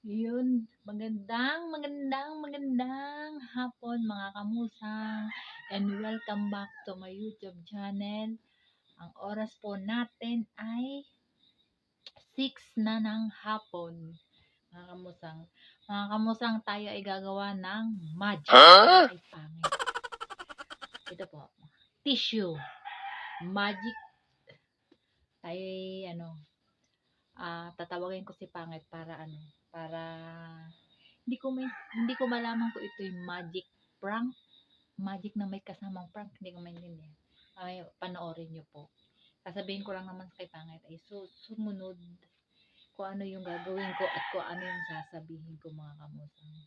Yun, magandang hapon mga kamusang, and welcome back to my YouTube channel. Ang oras po natin ay 6 na ng hapon. Mga kamusang, tayo ay gagawa ng magic. Ay pangit. Ito po, tissue. Magic. Tayo ay tatawagin ko si Pangit para hindi ko malaman kung ito yung magic prank, magic na may kasamang prank, hindi ko maintindihan. Ay, panoorin niyo po. Sasabihin ko lang naman kay Pangit ay sumunod kung ano yung gagawin ko at kung ano yung sasabihin ko, mga kamusang.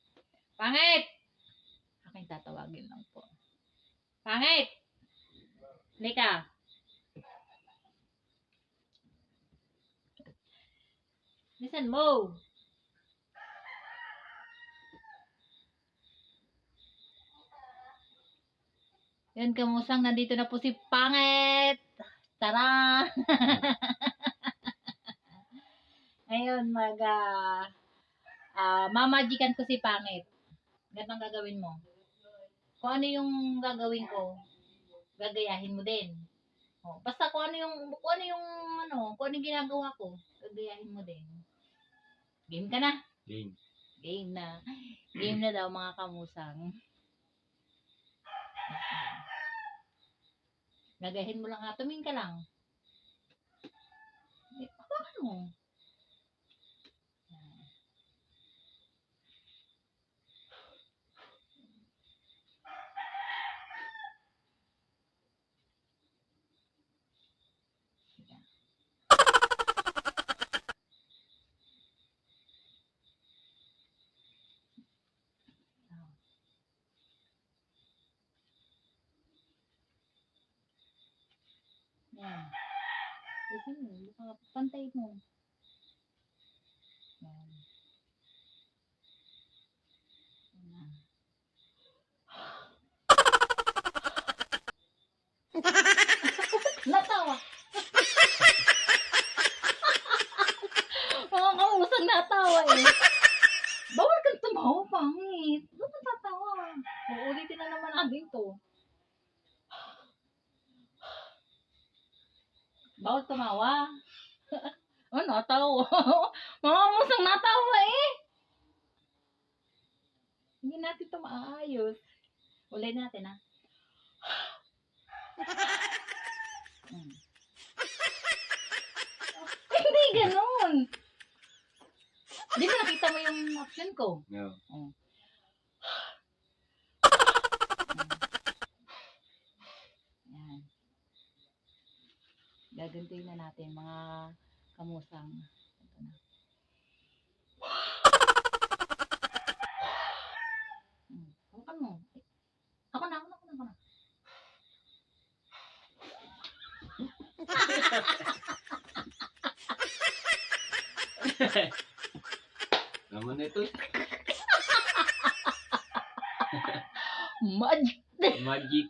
Pangit! Aking tatawagin lang po. Pangit! Lika! Listen mo! Yan kamusang, nandito na po si Pangit! Tara! Ngayon, mamagikan ko si Pangit. Ganito ang gagawin mo. Kung ano yung gagawin ko, gagayahin mo din. O, basta kung ano yung ginagawa ko, gagayahin mo din. Game ka na? Game. Game na. Game na daw, mga kamusang. Gagayahin mo lang ha. Tumingin ka lang. Paano? Yan. Listen mo. Pantay mo. Yan. Yan. Natawa. Mga kausang natawa eh. Bawal kang tumawa, Pangit. Ba't natatawa? Uulitin na naman natin to. Bawal tumawa. Oh, natawa. Mga kausang natawa eh. Hindi natin ito maayos. Ulay natin ha. Hindi ganun. Di ba nakita mo yung action ko? No. Oh. Yan. Gagantuin na natin mga kamusang. Ito na. Hawakan mo. Ako na. Naman ito. Magic. Magic.